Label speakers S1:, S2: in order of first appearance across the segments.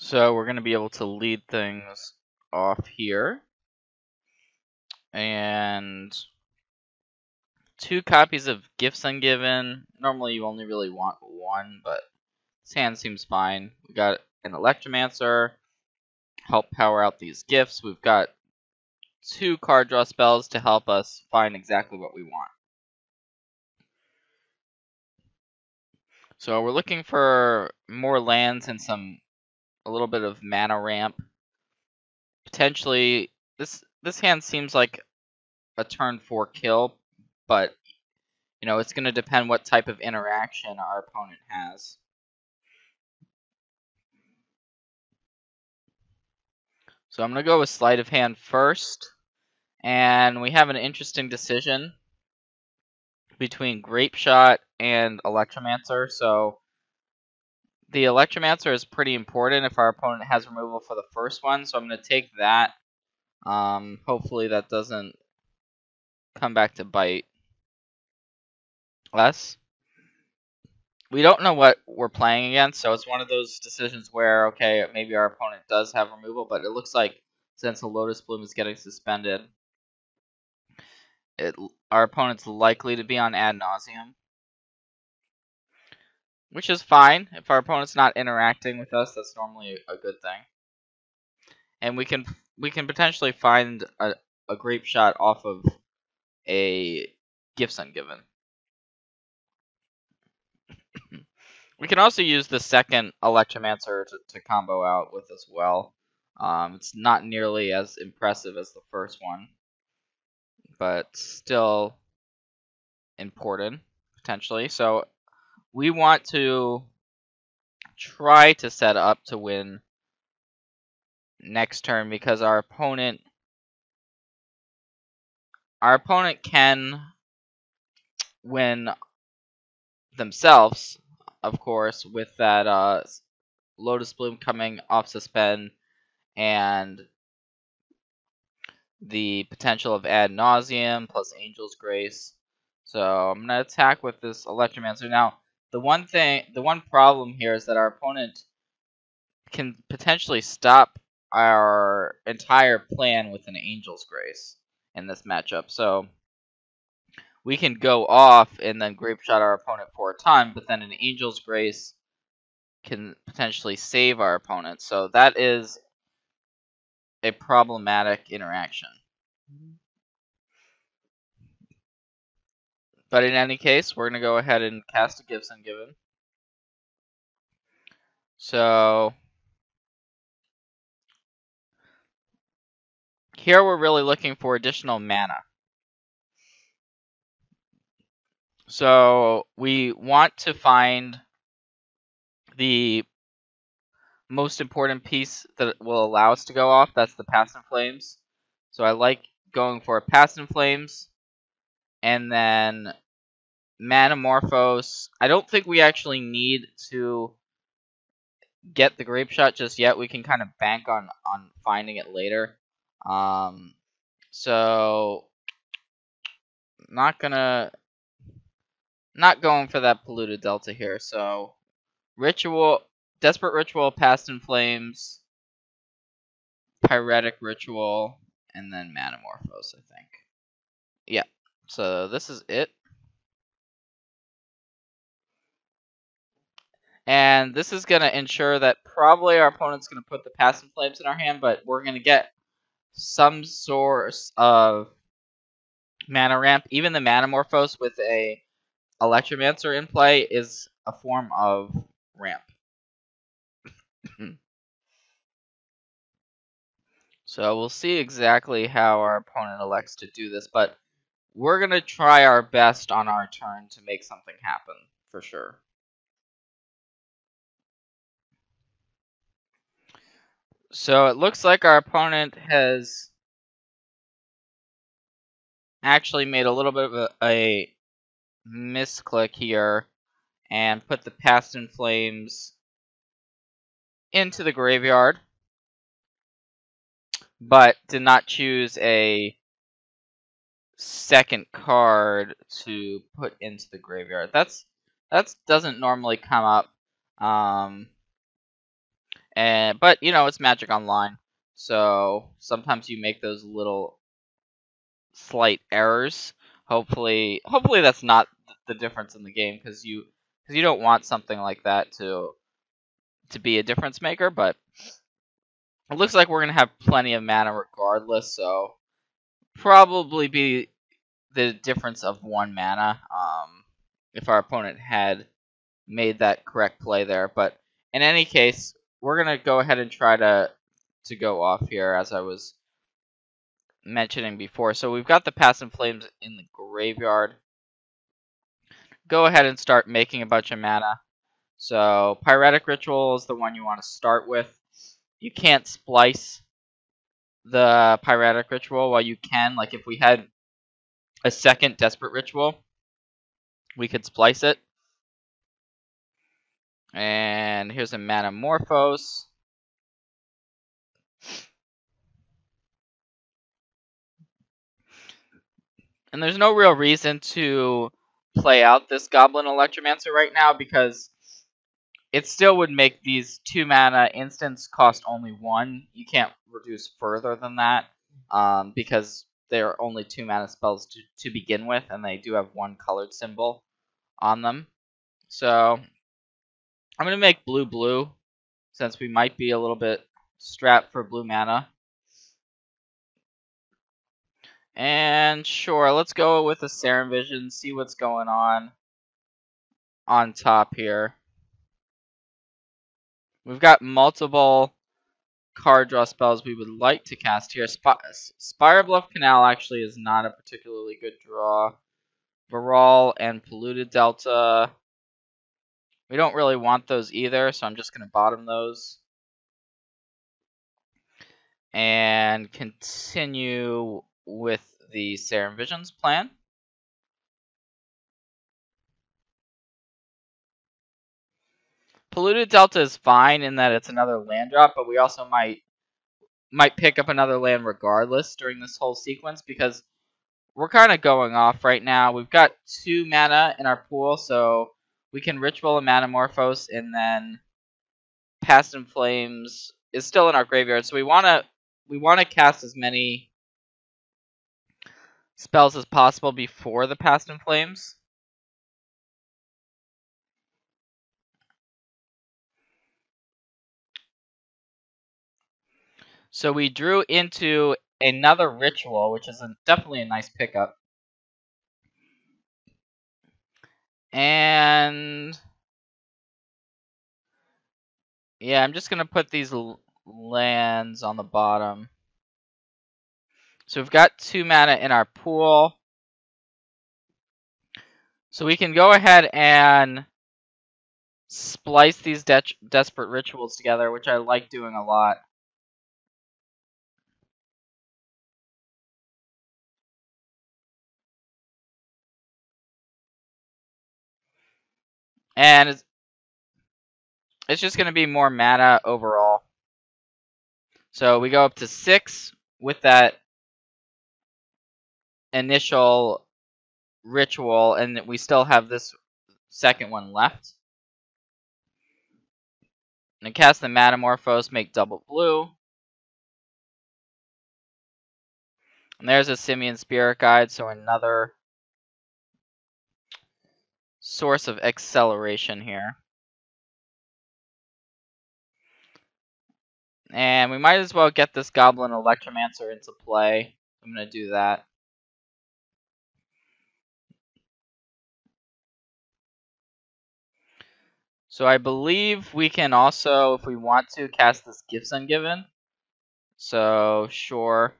S1: So we're going to be able to lead things off here. And 2 copies of Gifts Ungiven. Normally you only really want 1, but this hand seems fine. We got an Electromancer, help power out these gifts. We've got 2 card draw spells to help us find exactly what we want. So we're looking for more lands and a little bit of mana ramp. Potentially, this hand seems like a turn 4 kill, but you know, it's going to depend what type of interaction our opponent has. So I'm going to go with sleight of hand first, and we have an interesting decision between Grapeshot and Electromancer. So the Electromancer is pretty important if our opponent has removal for the first one, so I'm going to take that. Hopefully that doesn't come back to bite us. We don't know what we're playing against, so it's one of those decisions where, okay, maybe our opponent does have removal, but it looks like since the Lotus Bloom is getting suspended, our opponent's likely to be on Ad Nauseam, which is fine. If our opponent's not interacting with us, that's normally a good thing. And we can potentially find a Grapeshot off of a Gifts Ungiven. We can also use the second Electromancer to combo out with as well. It's not nearly as impressive as the first one, but still important, potentially. So we want to try to set up to win next turn because our opponent can win themselves, of course, with that Lotus Bloom coming off suspend and the potential of Ad Nauseam plus Angel's Grace. So I'm going to attack with this Electromancer. Now, the one problem here is that our opponent can potentially stop our entire plan with an Angel's Grace in this matchup. So we can go off and then Grapeshot our opponent for a time, but then an Angel's Grace can potentially save our opponent. So that is a problematic interaction. But in any case, we're going to go ahead and cast a Gifts Ungiven. So here we're really looking for additional mana. So we want to find the most important piece that will allow us to go off. That's the Past in Flames. So I like going for a Past in Flames. And then Manamorphose. I don't think we actually need to get the Grapeshot just yet. We can kind of bank on finding it later. So not going for that Polluted Delta here. So Ritual, Desperate Ritual, Past in Flames, Pyretic Ritual, and then Manamorphose, I think. Yeah. So this is it. And this is going to ensure that probably our opponent's going to put the Past in Flames in our hand, but we're going to get some source of mana ramp. Even the Manamorphose with a Electromancer in play is a form of ramp. So we'll see exactly how our opponent elects to do this, but we're going to try our best on our turn to make something happen, for sure. So it looks like our opponent has actually made a little bit of a misclick here and put the Past in Flames into the graveyard, but did not choose a second card to put into the graveyard. That doesn't normally come up. But you know, it's Magic Online, so sometimes you make those little slight errors. Hopefully that's not the difference in the game, because you don't want something like that to be a difference maker. But it looks like we're gonna have plenty of mana regardless, so probably be the difference of 1 mana. If our opponent had made that correct play there, but in any case, we're gonna go ahead and try to go off here, as I was mentioning before. So we've got the Past in Flames in the graveyard. Go ahead and start making a bunch of mana. So Pyretic Ritual is the one you want to start with. You can't splice the Pyretic Ritual, while you can, like if we had a second Desperate Ritual, we could splice it. And here's a Manamorphose. And there's no real reason to play out this Goblin Electromancer right now, because it still would make these 2 mana instants cost only 1. You can't reduce further than that, because they're only 2 mana spells to begin with, and they do have 1 colored symbol on them. So I'm going to make blue, since we might be a little bit strapped for blue mana. And sure, let's go with a Serum Vision, see what's going on top here. We've got multiple card draw spells we would like to cast here. Spire Bluff Canal actually is not a particularly good draw. Baral and Polluted Delta. We don't really want those either, so I'm just going to bottom those. And continue with the Serum Visions plan. Polluted Delta is fine in that it's another land drop, but we also might pick up another land regardless during this whole sequence, because we're kind of going off right now. We've got 2 mana in our pool, so we can Ritual a Manamorphose, and then Past in Flames is still in our graveyard. So we want to cast as many spells as possible before the Past in Flames. So we drew into another Ritual, which is definitely a nice pickup. And yeah, I'm just going to put these lands on the bottom. So we've got 2 mana in our pool. So we can go ahead and splice these Desperate Rituals together, which I like doing a lot. And it's just going to be more mana overall. So we go up to 6 with that initial Ritual, and we still have this second one left. And cast the Manamorphose, make double blue. And there's a Simian Spirit Guide, so another source of acceleration here. And we might as well get this Goblin Electromancer into play. I'm going to do that. So I believe we can also, if we want to, cast this Gifts Ungiven. So, sure.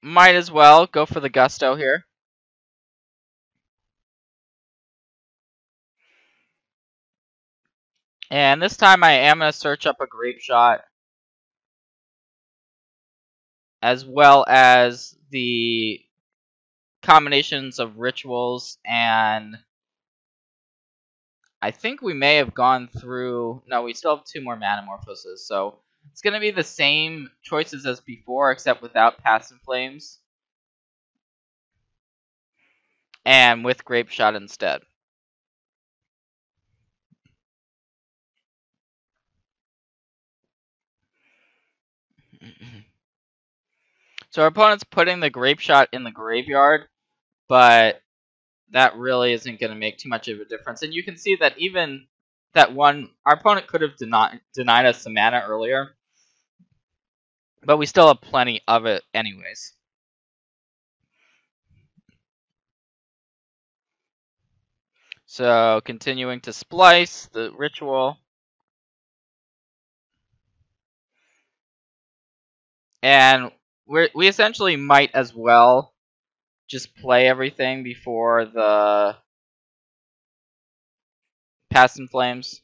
S1: Might as well go for the Gusto here. And this time I am going to search up a Grapeshot, as well as the combinations of rituals, and I think we may have gone through... No, we still have 2 more Manamorphoses, so it's going to be the same choices as before, except without Past in Flames, and with Grapeshot instead. So our opponent's putting the Grapeshot in the graveyard, but that really isn't going to make too much of a difference. And you can see that even that one, our opponent could have denied us some mana earlier, but we still have plenty of it anyways. So continuing to splice the ritual. And we essentially might as well just play everything before the Past in Flames.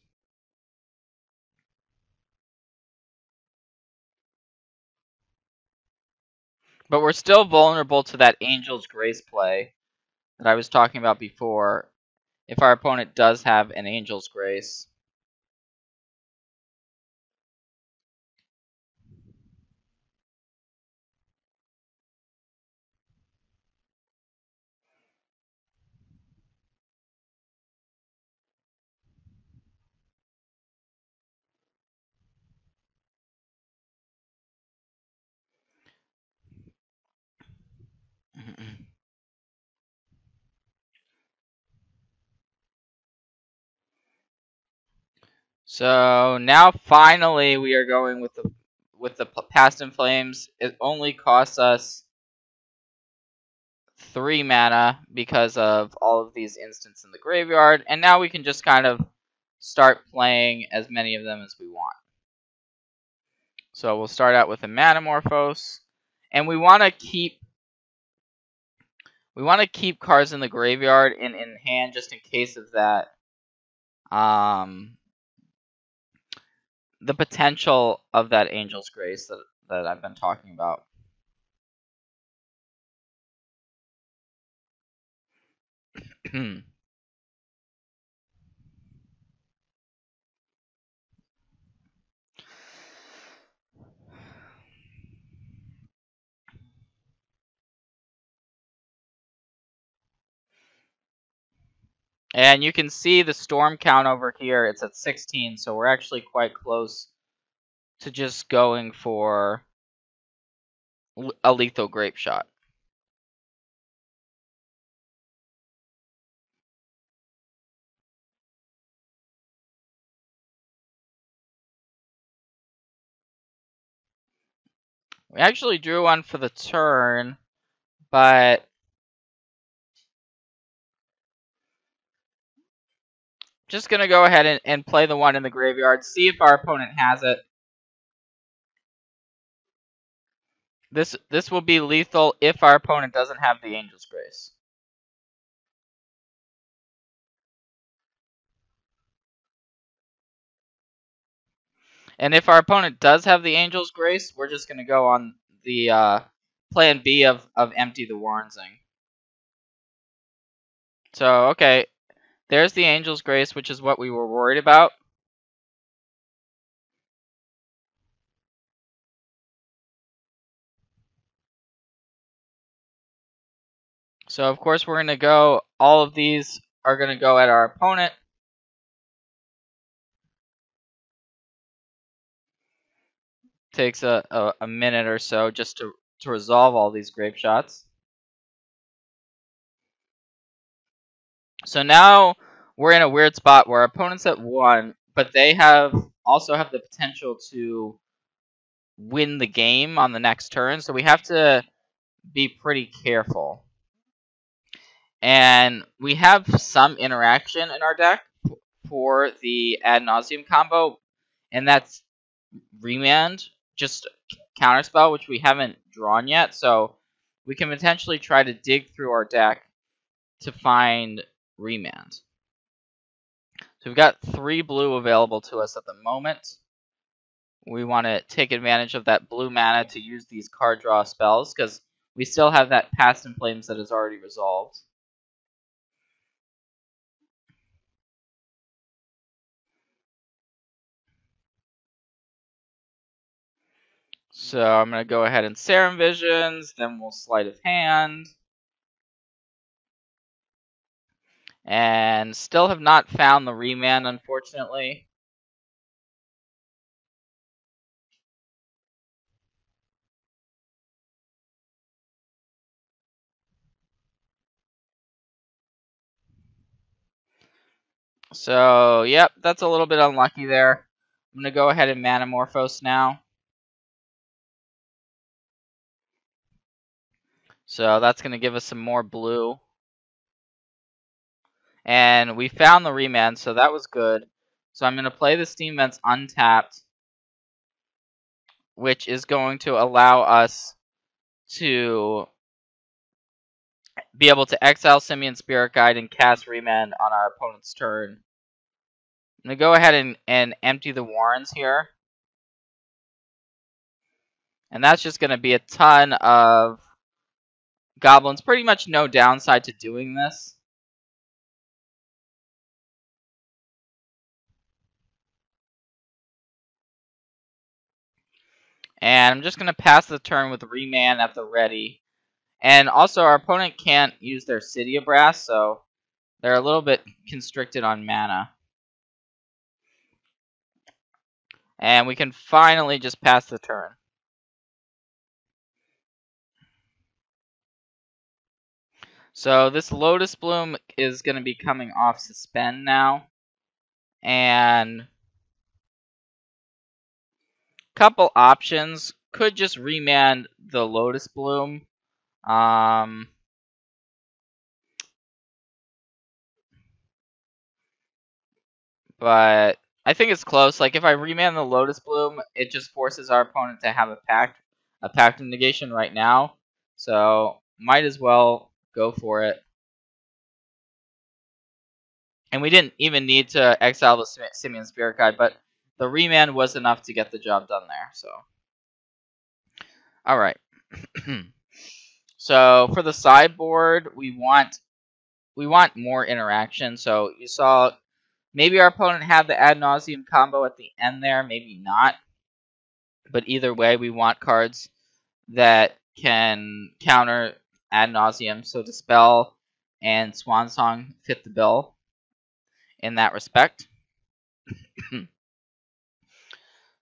S1: But we're still vulnerable to that Angel's Grace play that I was talking about before, if our opponent does have an Angel's Grace. So now finally we are going with the Past in Flames. It only costs us 3 mana because of all of these instants in the graveyard, and now we can just kind of start playing as many of them as we want. So we'll start out with a Manamorphose, and we want to keep cards in the graveyard and in hand just in case of that. The potential of that Angel's Grace that I've been talking about. And you can see the storm count over here. It's at 16, so we're actually quite close to just going for a lethal Grapeshot. We actually drew one for the turn, but just going to go ahead and play the one in the graveyard, see if our opponent has it. This will be lethal if our opponent doesn't have the Angel's Grace. And if our opponent does have the Angel's Grace, we're just going to go on the plan B of empty the Warrensing. So, okay, there's the Angel's Grace, which is what we were worried about. So, of course, we're going to go, all of these are going to go at our opponent. Takes a minute or so just to resolve all these Grapeshots. So now we're in a weird spot where our opponent's at 1, but they also have the potential to win the game on the next turn. So we have to be pretty careful. And we have some interaction in our deck for the Ad Nauseam combo, and that's Remand, just Counterspell, which we haven't drawn yet. So we can potentially try to dig through our deck to find Remand. So we've got 3 blue available to us at the moment. We want to take advantage of that blue mana to use these card draw spells, because we still have that Past in Flames that is already resolved. So I'm going to go ahead and Serum Visions, then we'll Sleight of Hand. And still have not found the Remand, unfortunately. So, yep, that's a little bit unlucky there. I'm going to go ahead and Manamorphose now. So that's going to give us some more blue. And we found the Remand, so that was good. So I'm going to play the Steam Vents untapped, which is going to allow us to be able to exile Simian Spirit Guide and cast Remand on our opponent's turn. I'm going to go ahead and empty the Warrens here. And that's just going to be a ton of goblins. Pretty much no downside to doing this. And I'm just going to pass the turn with Remand at the ready. And also, our opponent can't use their City of Brass, so they're a little bit constricted on mana. And we can finally just pass the turn. So this Lotus Bloom is going to be coming off Suspend now. And couple options. Could just Remand the Lotus Bloom. But I think it's close. Like, if I Remand the Lotus Bloom, it just forces our opponent to have a pact of negation right now. So might as well go for it. And we didn't even need to exile the Simian Spirit Guide, but the Remand was enough to get the job done there. So, all right. So for the sideboard, we want more interaction. So you saw maybe our opponent had the Ad Nauseam combo at the end there, maybe not. But either way, we want cards that can counter Ad Nauseam. So Dispel and Swan Song fit the bill in that respect.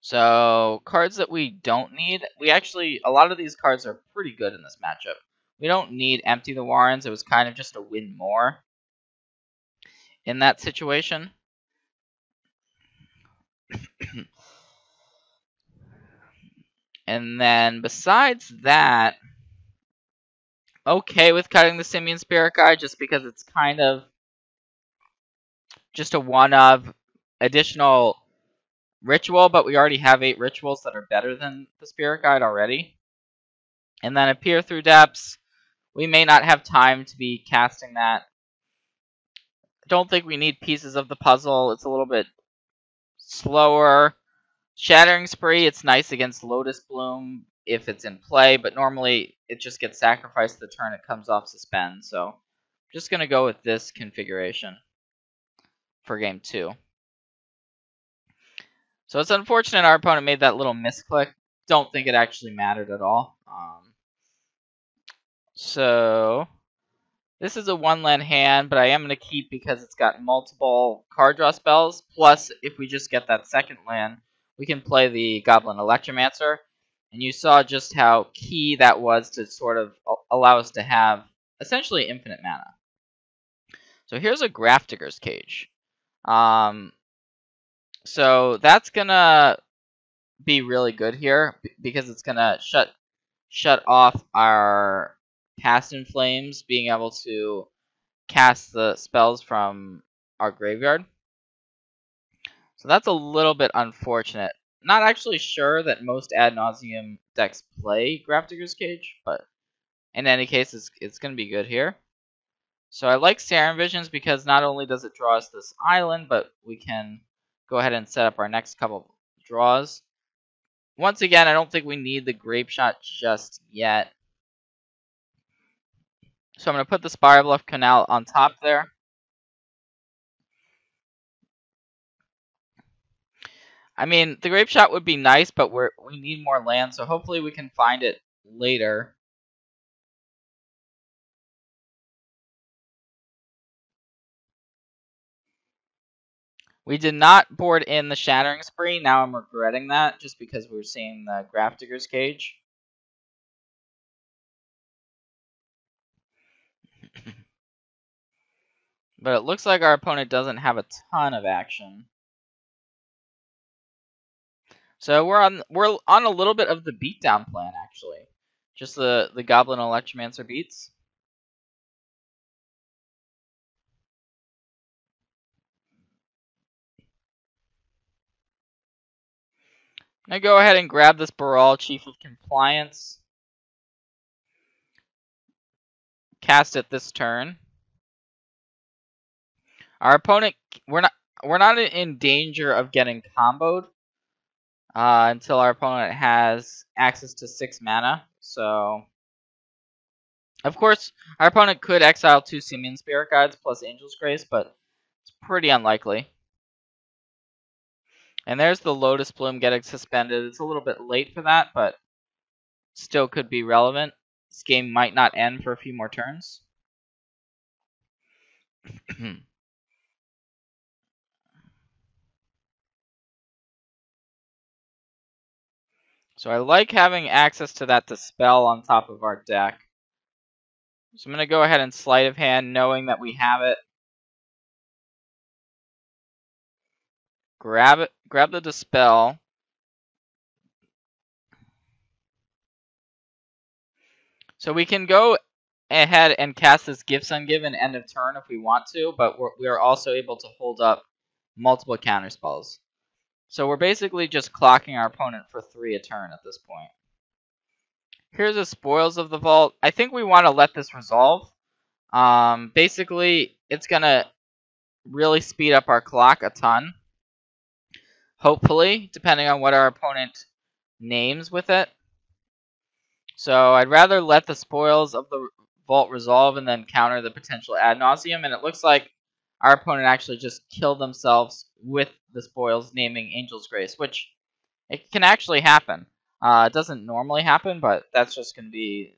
S1: So cards that we don't need, a lot of these cards are pretty good in this matchup. We don't need Empty the Warrens. It was kind of just a win more in that situation. And then besides that, okay with cutting the Simian Spirit Guide just because it's kind of just a one of additional ritual, but we already have 8 rituals that are better than the Spirit Guide already. And then Appear Through Depths. We may not have time to be casting that. Don't think we need pieces of the puzzle. It's a little bit slower. Shattering Spree, it's nice against Lotus Bloom if it's in play, but normally it just gets sacrificed the turn it comes off Suspend. So I'm just going to go with this configuration for game 2. So it's unfortunate our opponent made that little misclick. Don't think it actually mattered at all. So this is a 1-land hand, but I am going to keep because it's got multiple card draw spells. Plus, if we just get that second land, we can play the Goblin Electromancer. And you saw just how key that was to sort of allow us to have essentially infinite mana. So here's a Grafdigger's Cage. So that's going to be really good here because it's going to shut off our Past in Flames being able to cast the spells from our graveyard. So that's a little bit unfortunate. Not actually sure that most Ad Nauseam decks play Grafdigger's Cage, but in any case, it's going to be good here. So I like Sarin Visions because not only does it draw us this island, but we can go ahead and set up our next couple draws. Once again, I don't think we need the Grapeshot just yet. So I'm going to put the Spirebluff Canal on top there. I mean, the Grapeshot would be nice, but we need more land, so hopefully we can find it later. We did not board in the Shattering Spree. Now I'm regretting that, just because we were seeing the Grafdigger's Cage. But it looks like our opponent doesn't have a ton of action. So we're on a little bit of the beatdown plan, actually. Just the Goblin Electromancer beats. I'm going to go ahead and grab this Baral, Chief of Compliance. Cast it this turn. Our opponent, we're not in danger of getting comboed until our opponent has access to 6 mana. So, of course, our opponent could exile 2 Simian Spirit Guides plus Angel's Grace, but it's pretty unlikely. And there's the Lotus Bloom getting suspended. It's a little bit late for that, but still could be relevant. This game might not end for a few more turns. So I like having access to that Dispel on top of our deck. So I'm going to go ahead and Sleight of Hand, knowing that we have it. Grab the Dispel. So we can go ahead and cast this Gifts Ungiven end of turn if we want to, but we are also able to hold up multiple counterspells. So we're basically just clocking our opponent for 3 a turn at this point. Here's the Spoils of the Vault. I think we want to let this resolve. Basically, it's going to really speed up our clock a ton. Hopefully, depending on what our opponent names with it. So I'd rather let the Spoils of the Vault resolve and then counter the potential ad nauseam. And it looks like our opponent actually just killed themselves with the Spoils naming Angel's Grace, which it can actually happen. It doesn't normally happen, but that's just going to be